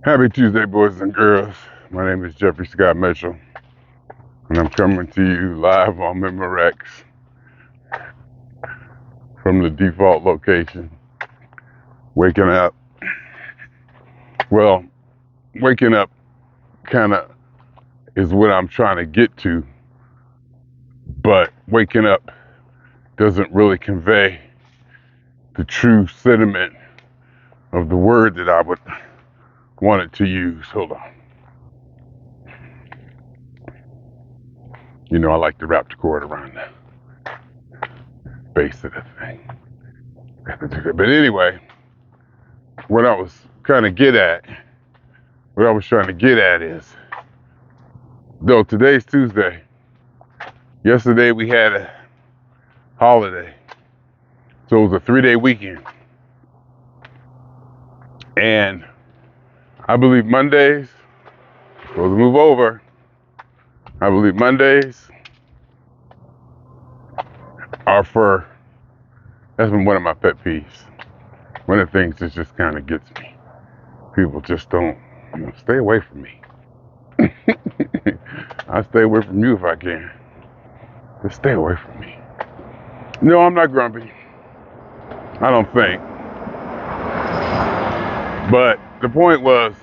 Happy Tuesday, boys and girls. My name is Jeffrey Scott Mitchell, and I'm coming to you live on Memorex from the default location. Waking up. Well, waking up kind of is what I'm trying to get to, but waking up doesn't really convey the true sentiment of the word that I would want it to use. Hold on. You know, I like to wrap the cord around the base of the thing. But anyway, what I was trying to get at, what I was trying to get at is, though today's Tuesday, yesterday we had a holiday. So it was a 3-day weekend. And I believe Mondays, supposed to move over. I believe Mondays are for, that's been one of my pet peeves. One of the things that just kind of gets me. People just don't, stay away from me. I stay away from you if I can. Just stay away from me. No, I'm not grumpy. I don't think. But the point was,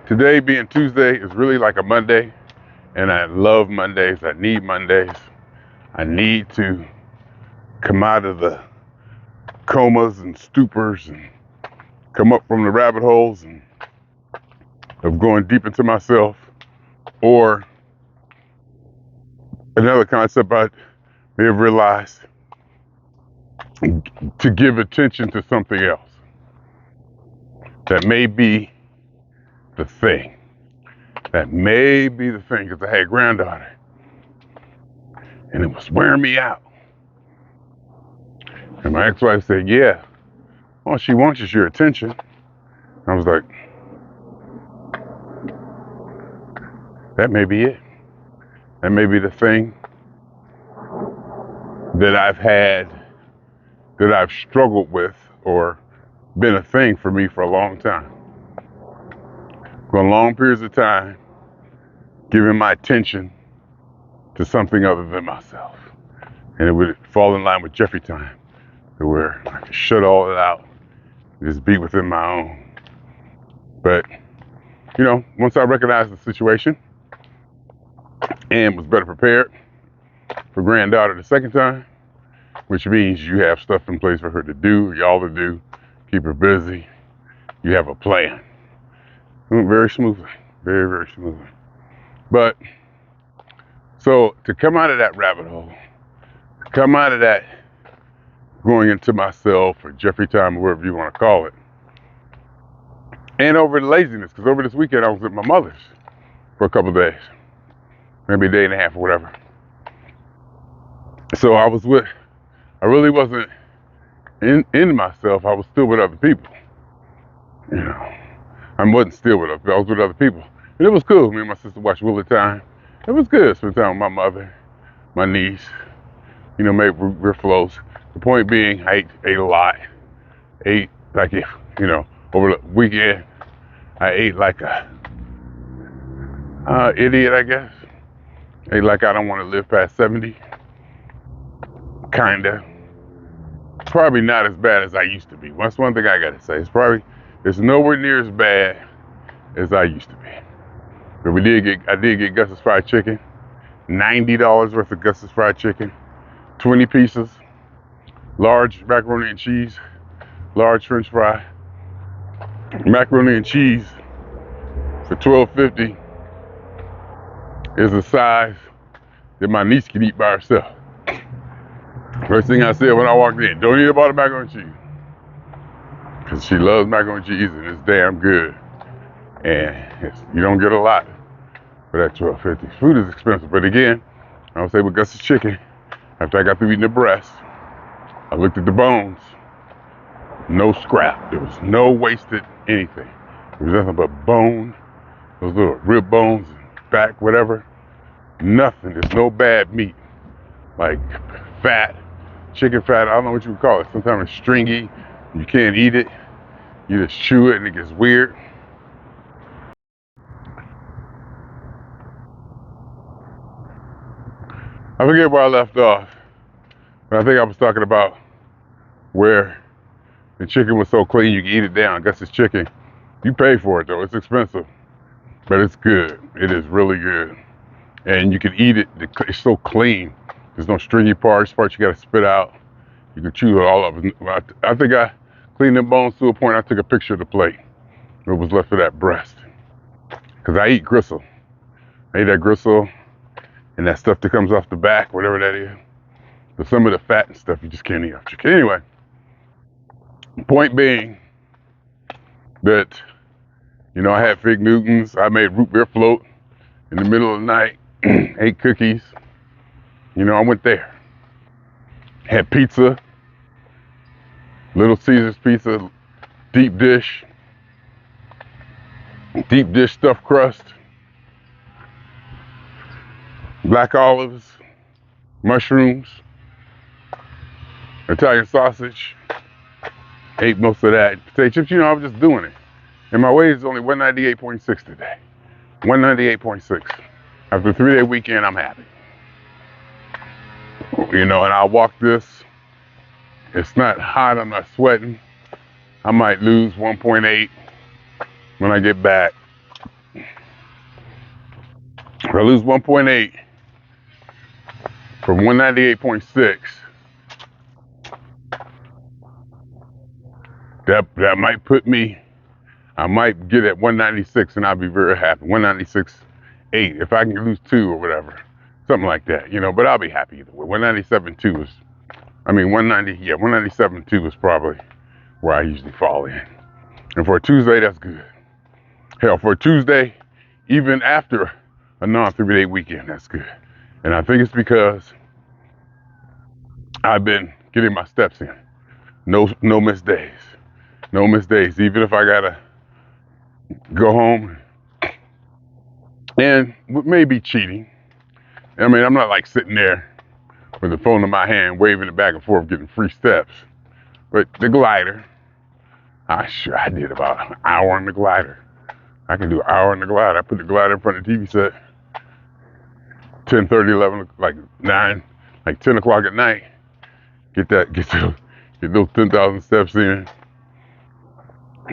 today being Tuesday is really like a Monday. And I love Mondays. I need Mondays. I need to come out of the comas and stupors and come up from the rabbit holes and of going deep into myself. Or another concept I may have realized, to give attention to something else that may be the thing. That may be the thing, because I had a granddaughter and it was wearing me out. And my ex-wife said, yeah, all she wants is your attention. I was like, that may be it. That may be the thing that I've had, that I've struggled with, or been a thing for me for a long time. For long periods of time, giving my attention to something other than myself. And it would fall in line with Jeffery time, where I could shut all it out, just be within my own. But, once I recognized the situation and was better prepared for granddaughter the second time, which means you have stuff in place for her to do, y'all to do, keep her busy, you have a plan. It went very smoothly, very, very smoothly. But, so to come out of that rabbit hole, come out of that going into myself or Jeffrey time or whatever you want to call it, and over the laziness, because over this weekend I was at my mother's for a couple of days, maybe a day and a half or whatever. So I really wasn't in myself. I was still with other people. I wasn't still with other people. I was with other people. And it was cool. Me and my sister watched Wheel of Time. It was good. Spend time with my mother, my niece, made real flows. The point being, I ate a lot. Ate like, over the weekend, I ate like a idiot, I guess. Ate like I don't want to live past 70. Kinda. Probably not as bad as I used to be. That's one thing I gotta say. It's nowhere near as bad as I used to be. But I did get Gus's fried chicken. $90 worth of Gus's fried chicken. 20 pieces. Large macaroni and cheese. Large French fry. Macaroni and cheese for $12.50 is a size that my niece can eat by herself. First thing I said when I walked in, don't eat a bottle of macaroni and cheese. Because she loves macaroni and cheese and it's damn good. And you don't get a lot for that $12.50. Food is expensive, but again, I would say with Gus's chicken, after I got through eating the breast, I looked at the bones. No scrap. There was no wasted anything. There was nothing but bone, those little rib bones, back, whatever. Nothing. There's no bad meat. Like fat, chicken fat, I don't know what you would call it. Sometimes it's stringy. You can't eat it. You just chew it and it gets weird. I forget where I left off, but I think I was talking about where the chicken was so clean you can eat it down. I guess it's chicken. You pay for it though. It's expensive, but it's good. It is really good, and you can eat it. It's so clean. There's no stringy parts you got to spit out. You can chew it all up. I think I cleaned the bones to a point. I took a picture of the plate. What was left of that breast, because I eat gristle. I eat that gristle and that stuff that comes off the back, whatever that is. But some of the fat and stuff you just can't eat off chicken. Anyway, point being that, I had fig Newtons. I made root beer float in the middle of the night, ate cookies. I went there. Had pizza, Little Caesars pizza, deep dish stuffed crust, black olives, mushrooms, Italian sausage. Ate most of that. Potato chips, I was just doing it. And my weight is only 198.6 today. 198.6. After a 3-day weekend, I'm happy. And I'll walk this. It's not hot, I'm not sweating. I might lose 1.8 when I get back. If I lose 1.8 from 198.6, that might put me, I might get at 196 and I'll be very happy. 196.8, if I can lose 2 or whatever. Something like that, but I'll be happy either way. 197.2 is, 197.2 is probably where I usually fall in. And for a Tuesday, that's good. Hell, for a Tuesday, even after a non-3-day weekend, that's good. And I think it's because I've been getting my steps in. No missed days. No missed days. Even if I gotta go home and maybe cheating. I'm not like sitting there with the phone in my hand, waving it back and forth, getting free steps. But the glider, I did about an hour on the glider. I can do an hour on the glider. I put the glider in front of the TV set, 10:30, 11, like 9, like 10 o'clock at night. Get those 10,000 steps in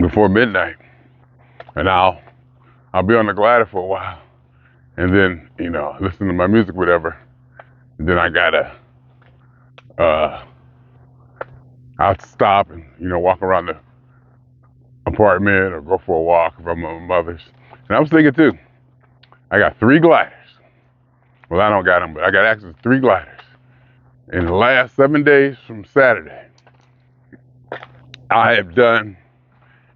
before midnight. And I'll be on the glider for a while. And then, listen to my music, whatever. And then I gotta, I'll stop and, walk around the apartment or go for a walk if I'm at my mother's. And I was thinking too, I got 3 gliders. Well, I don't got them, but I got access to 3 gliders. In the last 7 days from Saturday, I have done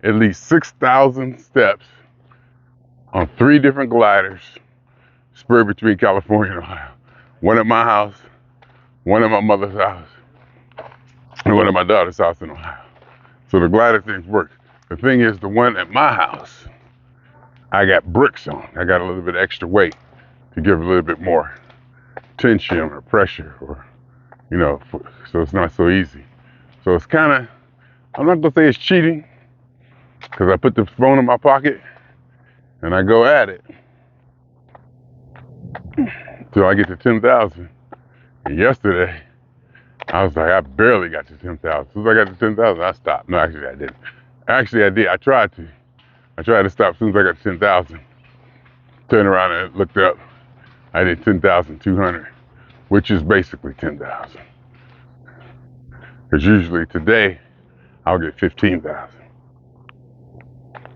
at least 6,000 steps on 3 different gliders spread between California and Ohio. One at my house, one at my mother's house, and one at my daughter's house in Ohio. So the glider things work. The thing is, the one at my house, I got bricks on. I got a little bit extra weight to give a little bit more tension or pressure, or, so it's not so easy. So it's kind of, I'm not gonna say it's cheating, because I put the phone in my pocket and I go at it till I get to 10,000. And yesterday, I was like, I barely got to 10,000. As soon as I got to 10,000, I stopped. No, actually, I didn't. Actually, I did. I tried to. I tried to stop as soon as I got to 10,000. Turned around and looked up. I did 10,200, which is basically 10,000. Because usually today, I'll get 15,000.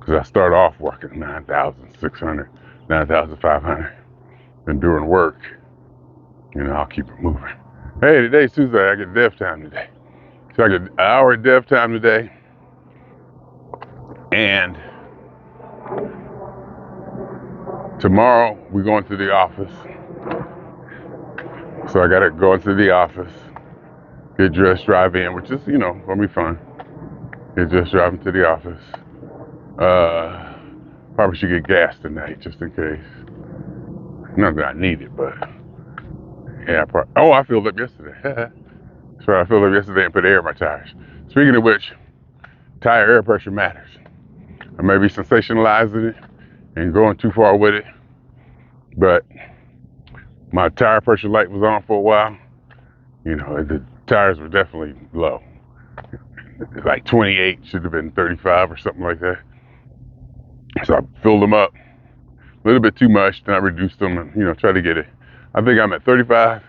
Because I start off working 9,600, 9,500. And during work, I'll keep it moving. Hey, today's Tuesday. I get dev time today. So I get an hour of dev time today. And tomorrow, we're going to the office. So I got to go into the office, get dressed, drive in, which is, gonna be fun. Get dressed, drive into the office. Probably should get gas tonight, just in case. Not that I need it, but yeah, I filled up yesterday. That's right, I filled up yesterday and put air in my tires. Speaking of which, tire air pressure matters. I may be sensationalizing it and going too far with it, but My tire pressure light was on for a while. You know, the tires were definitely low. Like 28, should have been 35 or something like that. So I filled them up a little bit too much, then I reduced them and, you know, try to get it. I think I'm at 35.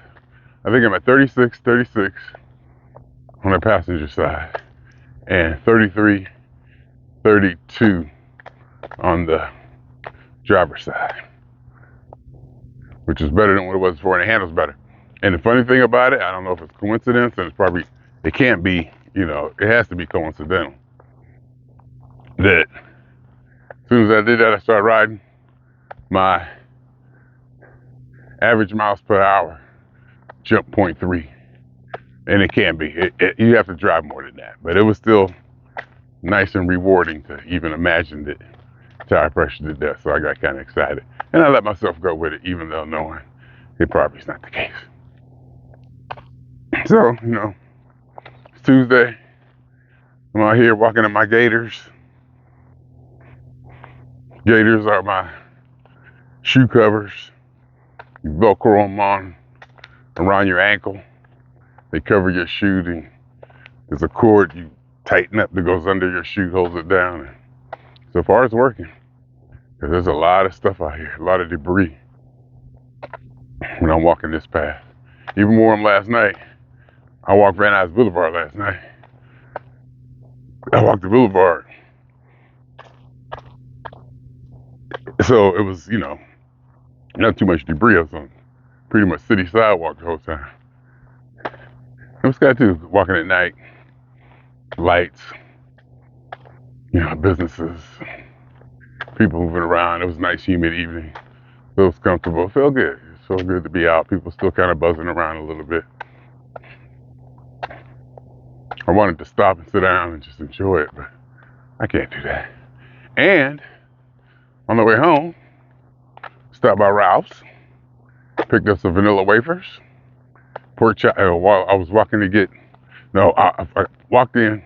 I think I'm at 36 on the passenger side and 33, 32 on the driver's side, which is better than what it was before, and it handles better. And the funny thing about it, I don't know if it's coincidence, and it can't be, you know, it has to be coincidental, that as soon as I did that, I started riding, my average miles per hour jumped 0.3. And it can be. You have to drive more than that. But it was still nice and rewarding to even imagine that tire pressure did that. So I got kind of excited. And I let myself go with it, even though knowing it probably is not the case. So, you know, it's Tuesday. I'm out here walking in my gaiters. Gaiters are my shoe covers. You Velcro them on around your ankle. They cover your shoe. There's a cord you tighten up that goes under your shoe, holds it down. And so far, it's working. Because there's a lot of stuff out here, a lot of debris when I'm walking this path. Even more than last night. I walked Van Nuys Boulevard last night. I walked the boulevard. So it was, you know, not too much debris. I was on pretty much city sidewalk the whole time. It was good too, walking at night, lights, you know, businesses, people moving around. It was a nice, humid evening. It was comfortable. It felt good. It felt good to be out. People still kind of buzzing around a little bit. I wanted to stop and sit down and just enjoy it, but I can't do that. And on the way home, stopped by Ralph's, picked up some vanilla wafers, pork chop. While I was walking to get, I walked in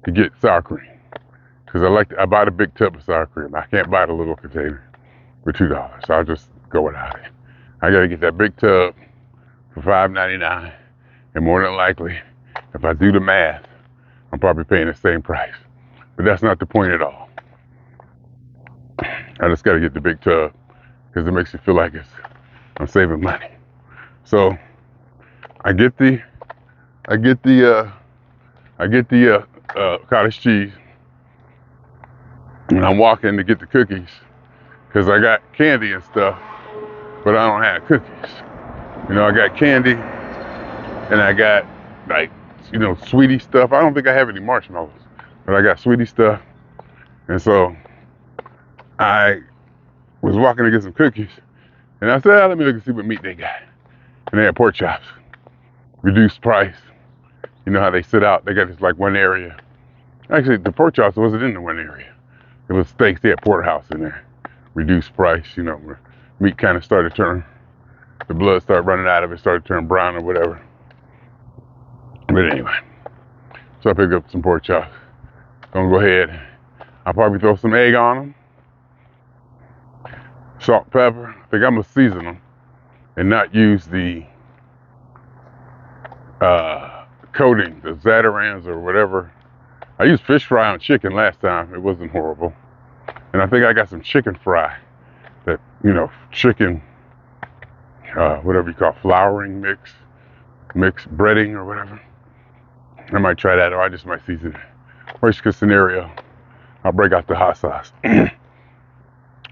to get sour cream because I bought a big tub of sour cream. I can't buy the little container for $2, so I'll just go without it. I got to get that big tub for $5.99, and more than likely, if I do the math, I'm probably paying the same price. But that's not the point at all. I just got to get the big tub because it makes you feel like I'm saving money. So I get the cottage cheese, and I'm walking to get the cookies because I got candy and stuff, but I don't have cookies. You know, I got candy and I got, like, you know, sweetie stuff. I don't think I have any marshmallows, but I got sweetie stuff. And so I was walking to get some cookies, and I said, let me look and see what meat they got. And they had pork chops, reduced price. You know how they sit out? They got this like one area. Actually, the pork chops wasn't in the one area. It was steaks. They had porterhouse in there, reduced price. You know, where meat kind of started turning, the blood started running out of it, started turning brown or whatever. But anyway, so I picked up some pork chops. Gonna go ahead. I'll probably throw some egg on them, salt, pepper. I think I'm gonna season them and not use the coating, the Zatarans or whatever. I used fish fry on chicken last time. It wasn't horrible. And I think I got some chicken fry, that, you know, chicken, whatever you call flouring mix breading or whatever. I might try that, or I just might season it. Worst case scenario, I'll break out the hot sauce,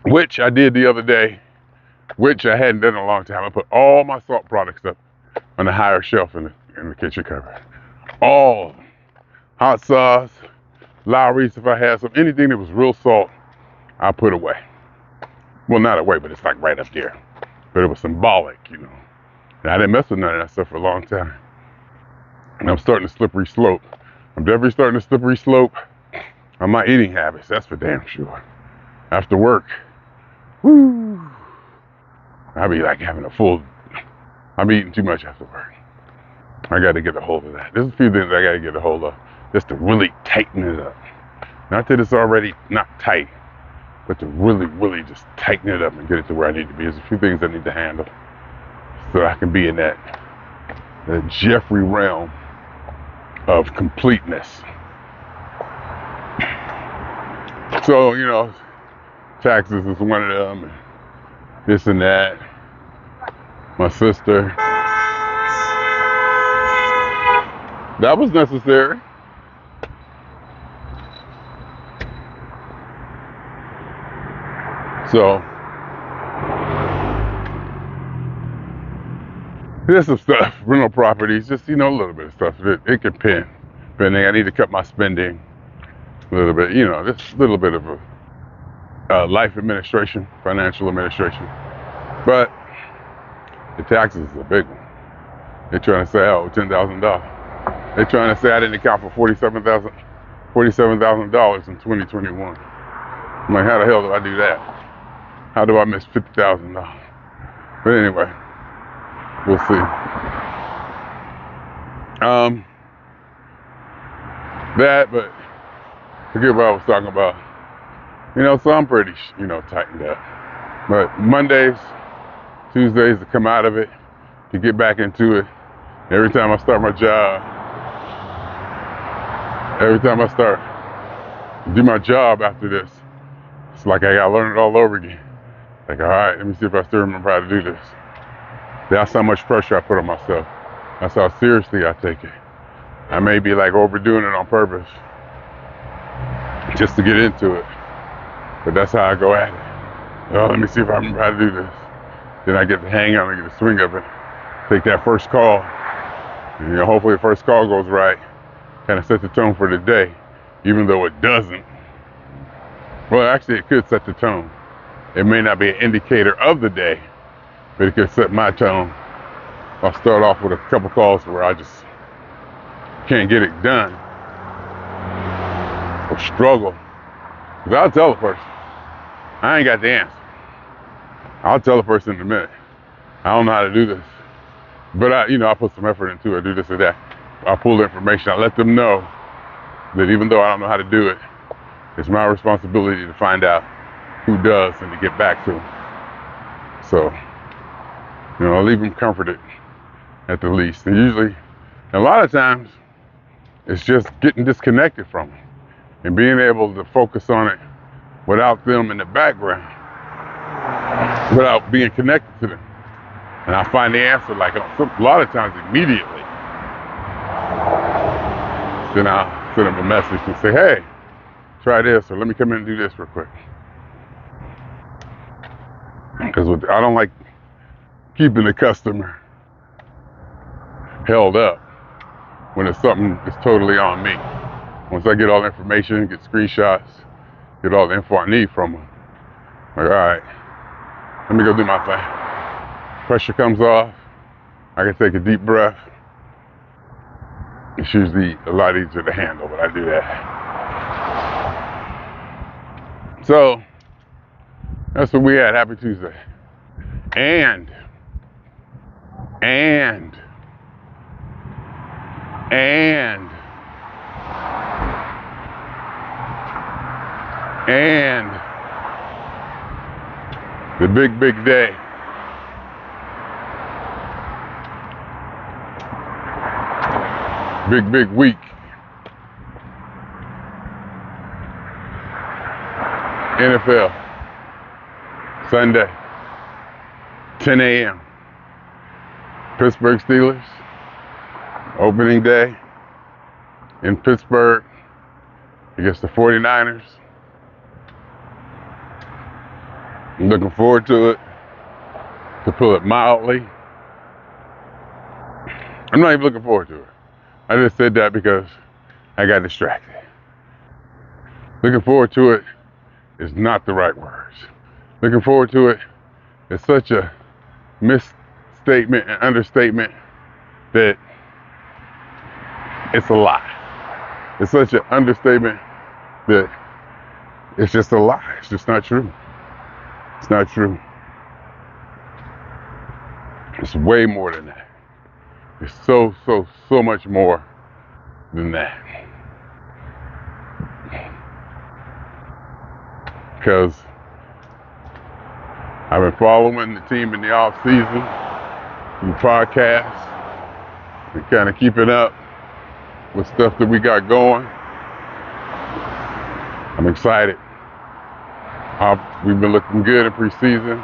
which I did the other day, which I hadn't done in a long time. I put all my salt products up on the higher shelf in the kitchen cupboard. All of them. Hot sauce, Lowry's if I had some, anything that was real salt, I put away. Well, not away, but it's like right up there. But it was symbolic, you know. And I didn't mess with none of that stuff for a long time. And I'm starting a slippery slope. I'm definitely starting a slippery slope on my eating habits, that's for damn sure. After work, woo, I'll be like having I'm eating too much after work. I got to get a hold of that. There's a few things I got to get a hold of just to really tighten it up. Not that it's already not tight, but to really, really just tighten it up and get it to where I need to be. There's a few things I need to handle. so I can be in that Jeffery realm of completeness. So, you know, taxes is one of them, and this and that. My sister. That was necessary. So, there's some stuff, rental properties, just, you know, a little bit of stuff. It can pin. Depending, I need to cut my spending a little bit, you know, just a little bit of a life administration, financial administration. But the taxes is a big one. They're trying to say, oh, $10,000. They're trying to say I didn't account for $47,000 in 2021. I'm like, how the hell do I do that? How do I miss $50,000? But anyway, we'll see. But forget what I was talking about. You know, so I'm pretty, you know, tightened up. But Mondays, Tuesdays to come out of it, to get back into it. Every time I start my job, every time I start to do my job after this, it's like I gotta learn it all over again. Like, all right, let me see if I still remember how to do this. That's how much pressure I put on myself. That's how seriously I take it. I may be like overdoing it on purpose just to get into it, but that's how I go at it. Oh, let me see if I remember how to do this. Then I get the hang of it, get the swing of it. Take that first call. And, you know, hopefully the first call goes right. Kind of set the tone for the day, even though it doesn't. Well, actually, it could set the tone. It may not be an indicator of the day, but it could set my tone. I'll start off with a couple calls where I just can't get it done or struggle. Because I'll tell the person, I ain't got the answer. I'll tell the person in a minute, I don't know how to do this. But I put some effort into it, do this or that. I'll pull the information. I let them know that even though I don't know how to do it, it's my responsibility to find out who does and to get back to them. So, you know, I'll leave them comforted at the least. And usually, a lot of times, it's just getting disconnected from them and being able to focus on it without them in the background, without being connected to them. And I find the answer like a lot of times immediately. Then I'll send them a message and say, hey, try this, or let me come in and do this real quick. Because I don't like keeping the customer held up when it's something that's totally on me. Once I get all the information, get screenshots, get all the info I need from them, like, all right, let me go do my thing. Pressure comes off, I can take a deep breath. It's usually a lot easier to handle when I do that. So, that's what we had. Happy Tuesday. And the big day. Big week. NFL. Sunday. 10 a.m. Pittsburgh Steelers. Opening day in Pittsburgh against the 49ers. I'm looking forward to it, to put it mildly. I'm not even looking forward to it. I just said that because I got distracted. Looking forward to it is not the right words. Looking forward to it is such a misstatement and understatement that it's a lie. It's such an understatement that it's just a lie. It's just not true. It's not true. It's way more than that. It's so much more than that. Because I've been following the team in the off season. through podcasts and kind of keeping up with stuff that we got going. I'm excited. We've been looking good in preseason,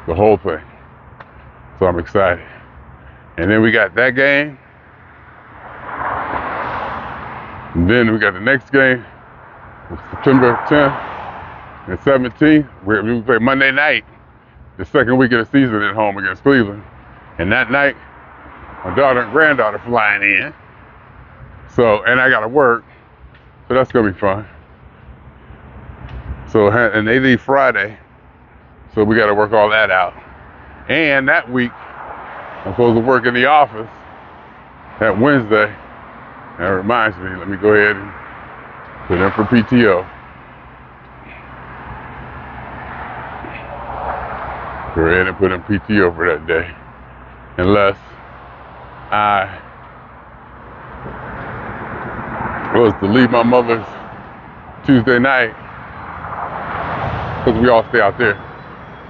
the whole thing. So I'm excited. And then we got that game. And then we got the next game, September 10th and 17th. We play Monday night, the second week of the season at home against Cleveland. And that night, my daughter and granddaughter flying in. So, and I gotta work. So that's gonna be fun. So, and they leave Friday. So we gotta work all that out. And that week, I'm supposed to work in the office that Wednesday. That reminds me, let me go ahead and put in for PTO. Go ahead and put in PTO for that day. Unless I was to leave my mother's Tuesday night, because we all stay out there.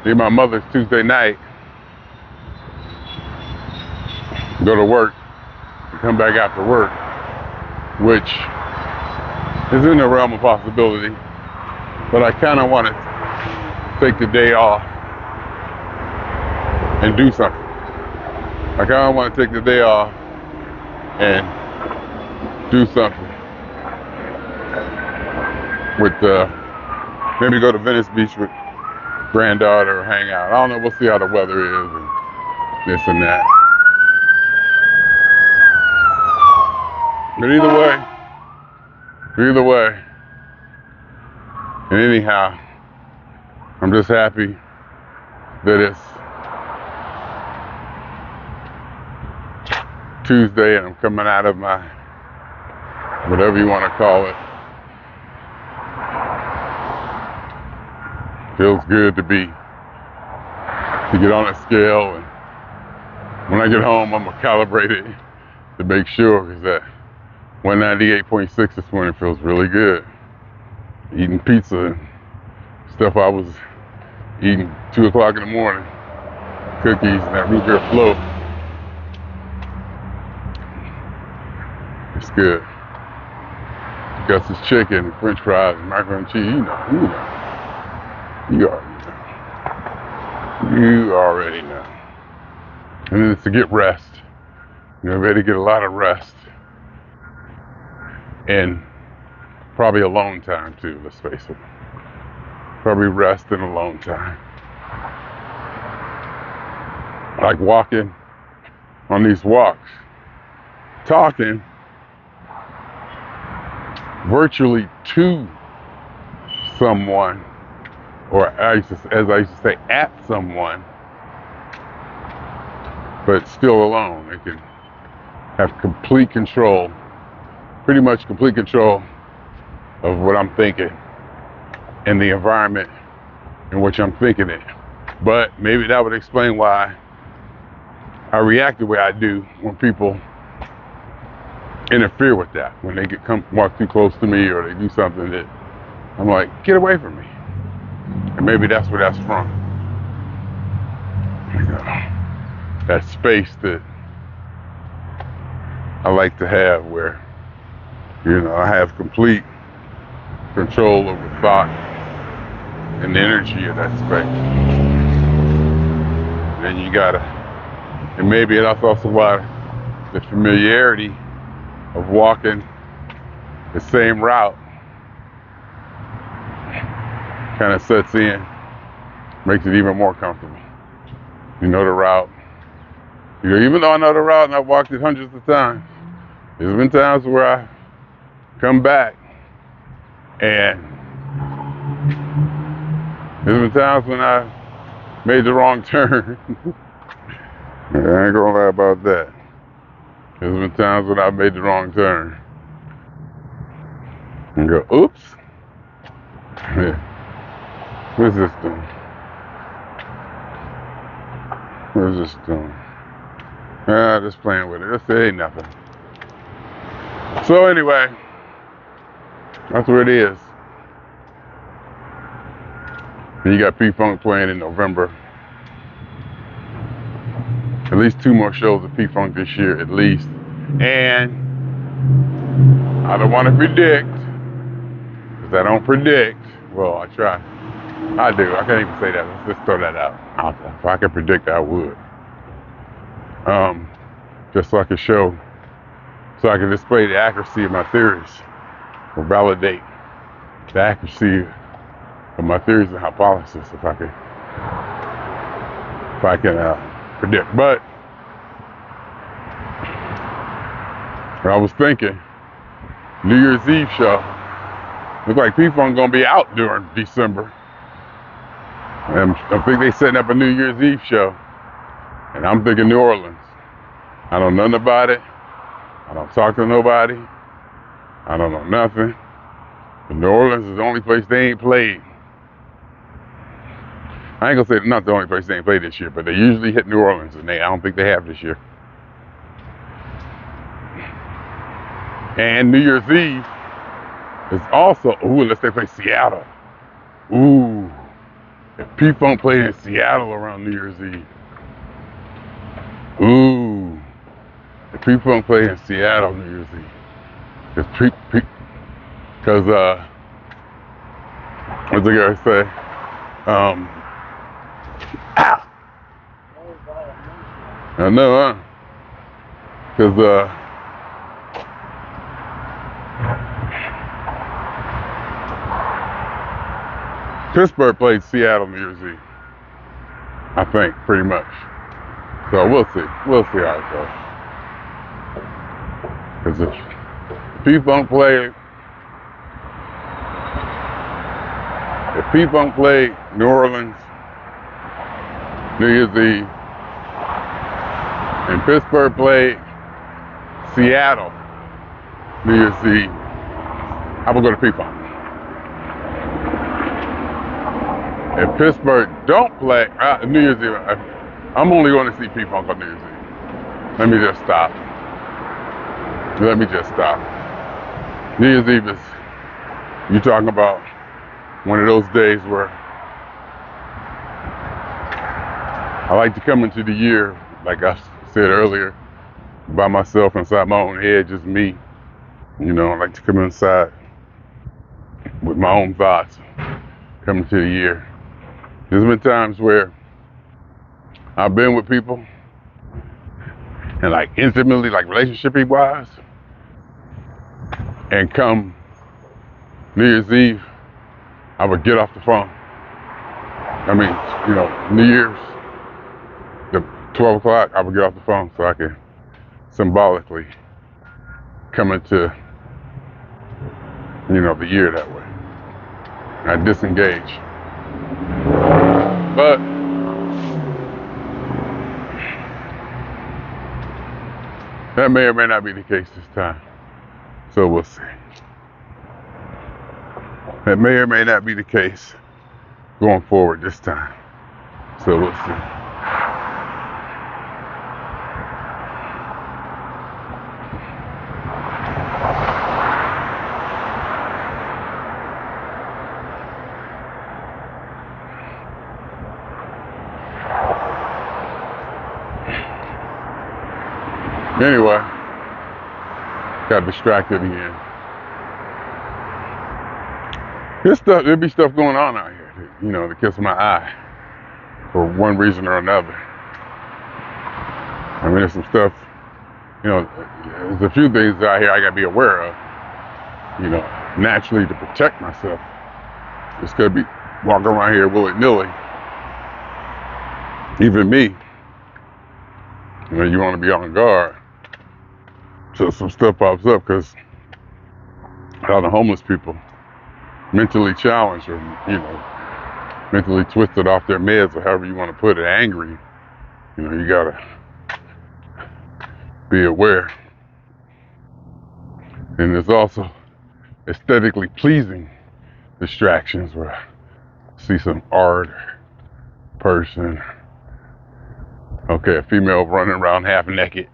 Leave my mother's Tuesday night, go to work, and come back after work, which is in the realm of possibility, but I kind of want to take the day off and do something. I kind of want to take the day off and do something with, maybe go to Venice Beach with granddaughter or hang out. I don't know, we'll see how the weather is and this and that. But either way, and anyhow, I'm just happy that it's Tuesday and I'm coming out of my, whatever you want to call it. Feels good to get on a scale, and when I get home, I'm gonna calibrate it to make sure, because that 198.6 this morning feels really good. Eating pizza and stuff I was eating 2 o'clock in the morning, cookies and that root beer float. It's good. Got this chicken, French fries, and macaroni and cheese. You already know. And then it's to get rest. Ready to get a lot of rest. And probably alone time too, let's face it. Probably rest and alone time. Like walking on these walks, talking virtually to someone, or as I used to say, at someone, but still alone. They can have complete control, pretty much complete control of what I'm thinking and the environment in which I'm thinking it. But maybe that would explain why I react the way I do when people interfere with that, when they walk too close to me, or they do something that I'm like, get away from me. And maybe that's where that's from. That space that I like to have, where I have complete control over thought and the energy of that space. Then and maybe that's also why the familiarity of walking the same route kind of sets in, makes it even more comfortable. You know the route. Even though I know the route and I've walked it hundreds of times, there's been times where I come back, and there's been times when I made the wrong turn. I ain't gonna lie about that. There's been times when I made the wrong turn and go, oops. What's this doing? What's this doing? Just playing with it. It ain't nothing. So anyway, that's where it is. And you got P-Funk playing in November. at least 2 more shows of P-Funk this year, at least. And I don't want to predict, because I don't predict. Well, I try. I do. I can't even say that. Let's just throw that out. If I could predict, I would. Just so I can show, so I can display the accuracy of my theories, or validate the accuracy of my theories and hypothesis, if I can predict. But I was thinking, New Year's Eve show, look like P-Funk gonna be out during December. And I think they setting up a New Year's Eve show, and I'm thinking New Orleans. I don't know nothing about it. I don't talk to nobody. I don't know nothing. But New Orleans is the only place they ain't played. I ain't gonna say not the only place they ain't played this year, but they usually hit New Orleans, and I don't think they have this year. And New Year's Eve is also, let's say play Seattle. Ooh, if P-Funk played in Seattle around New Year's Eve. Ooh, if P-Funk played in Seattle New Year's Eve. Because, what's the guy say? I know, huh? Because, Pittsburgh played Seattle New Year's Eve, I think, pretty much. So we'll see. We'll see how it goes. Because if P-Funk played New Orleans New Year's Eve, and Pittsburgh played Seattle New Year's Eve, I will go to P-Funk. If Pittsburgh don't play New Year's Eve, I'm only going to see P-Funk on New Year's Eve. Let me just stop. New Year's Eve is, you're talking about one of those days where I like to come into the year, like I said earlier, by myself inside my own head, just me. You know, I like to come inside with my own thoughts, coming to the year. There's been times where I've been with people, and like intimately, like relationship wise, and come New Year's Eve, I would get off the phone. I mean, you know, New Year's, the 12 o'clock, I would get off the phone so I could symbolically come into, you know, the year that way. I disengage. But that may or may not be the case this time. So we'll see. That may or may not be the case going forward this time. So we'll see. Anyway, got distracted again. There'd be stuff going on out here, you know, that catches my eye for one reason or another. I mean, there's some stuff, you know, there's a few things out here I gotta be aware of, you know, naturally to protect myself. Just gotta be walking around here willy-nilly. Even me, you know, you wanna be on guard. So some stuff pops up because a lot of homeless people, mentally challenged or, you know, mentally twisted off their meds or however you want to put it, angry, you know, you gotta be aware. And there's also aesthetically pleasing distractions where I see some art, person, okay, a female running around half naked,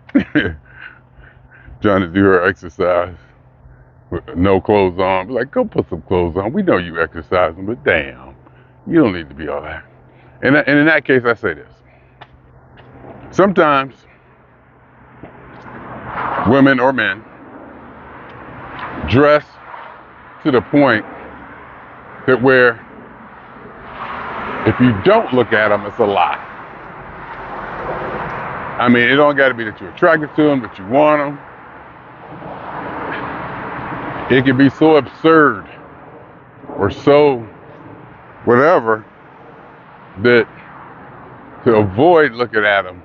trying to do her exercise with no clothes on. Be like, go put some clothes on. We know you exercising, but damn, you don't need to be all that. And in that case, I say this. Sometimes women or men dress to the point that where if you don't look at them, it's a lie. I mean, it don't got to be that you're attracted to them, but you want them. It can be so absurd or so whatever that to avoid looking at them,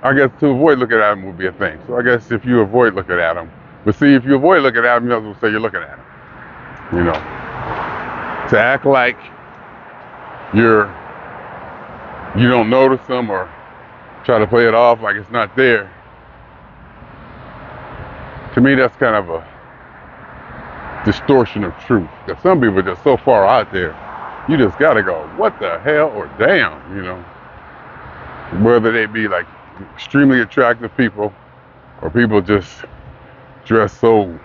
I guess to avoid looking at them would be a thing. So I guess if you avoid looking at them, but see, if you avoid looking at them, you know what I'm saying, you're looking at them. You know, to act like you don't notice them or try to play it off like it's not there. To me, that's kind of a distortion of truth. Because some people are just so far out there, you just gotta go, what the hell, or damn, you know. Whether they be like extremely attractive people or people just dress so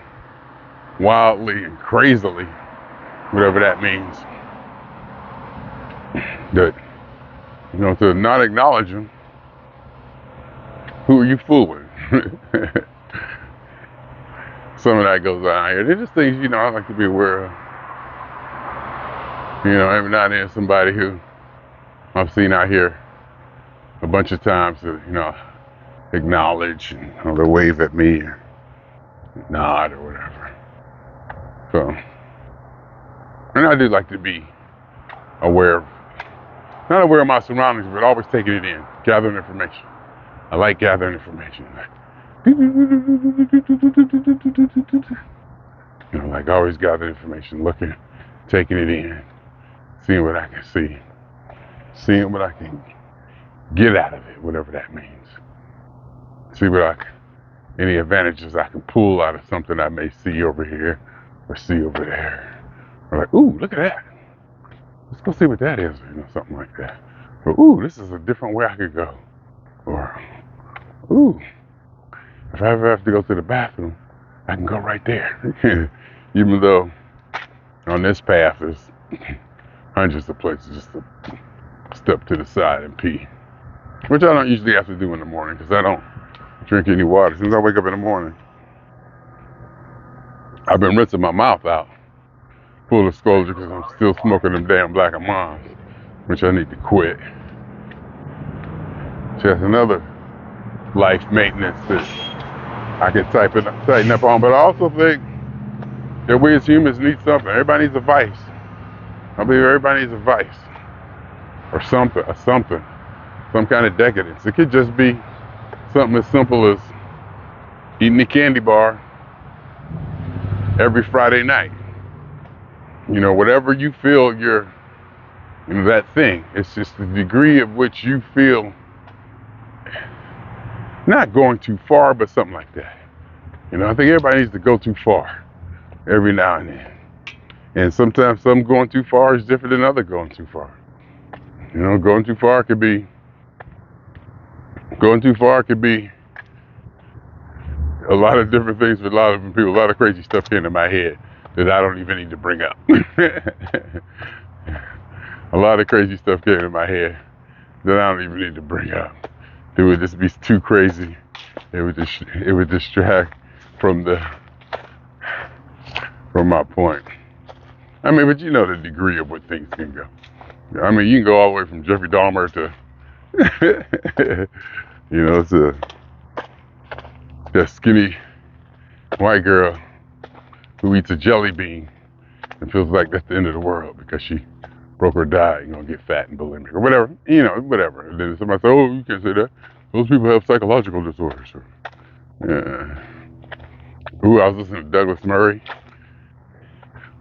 wildly and crazily, whatever that means, that, you know, to not acknowledge them, who are you fooling? Some of that goes on here. They're just things, you know, I like to be aware of. You know, every now and then somebody who I've seen out here a bunch of times, you know, acknowledge and, you know, they wave at me or nod or whatever. So, and I do like to be aware of, not aware of my surroundings, but always taking it in, gathering information. I like gathering information. You know, like always gathering information, looking, taking it in, seeing what I can see, seeing what I can get out of it, whatever that means. See any advantages I can pull out of something I may see over here or see over there. Or like, ooh, look at that. Let's go see what that is, you know, something like that. Or, ooh, this is a different way I could go. Or, ooh, if I ever have to go to the bathroom, I can go right there. Even though on this path there's hundreds of places just to step to the side and pee. Which I don't usually have to do in the morning because I don't drink any water. As soon as I wake up in the morning, I've been rinsing my mouth out. Full disclosure, because I'm still smoking them damn Black and Miles, which I need to quit. Just another life maintenance that I can tighten up on. But I also think that we as humans need something. Everybody needs a vice. I believe everybody needs a vice or something, some kind of decadence. It could just be something as simple as eating a candy bar every Friday night. You know, whatever you feel you know, that thing. It's just the degree of which you feel not going too far, but something like that. You know, I think everybody needs to go too far every now and then. And sometimes some going too far is different than other going too far. You know, going too far could be a lot of different things for a lot of people. A lot of crazy stuff came to my head that I don't even need to bring up. A lot of crazy stuff came to my head that I don't even need to bring up. It would just be too crazy. It would distract from my point. I mean, but you know the degree of what things can go. I mean, you can go all the way from Jeffrey Dahmer to, you know, to that skinny white girl who eats a jelly bean and feels like that's the end of the world because she broke her diet, you know, get fat and bulimic or whatever, you know, whatever. And then somebody said, oh, you can't say that. Those people have psychological disorders. Ooh, I was listening to Douglas Murray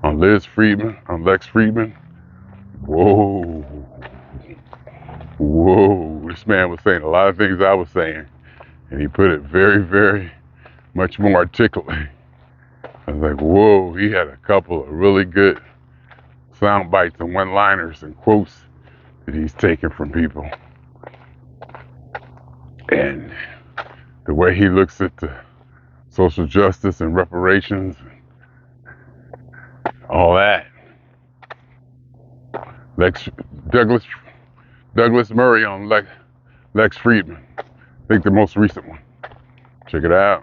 on Lex Friedman. Whoa. This man was saying a lot of things I was saying, and he put it very, very much more articulately. I was like, whoa, he had a couple of really good sound bites and one-liners and quotes that he's taken from people. And the way he looks at the social justice and reparations, all that. Douglas Murray on Lex Friedman. think the most recent one. Check it out.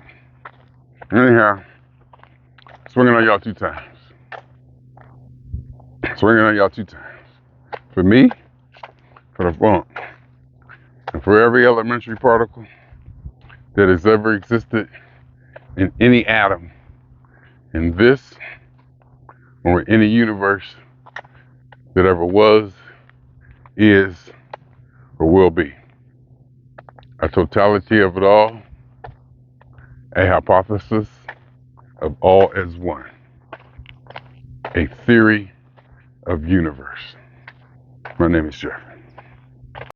Anyhow, swinging on y'all 2 times. Swinging on y'all 2 times. For me, for the funk, and for every elementary particle that has ever existed in any atom in this or any universe that ever was, is, or will be. A totality of it all, a hypothesis of all as one, a theory of universe. My name is Jeffery.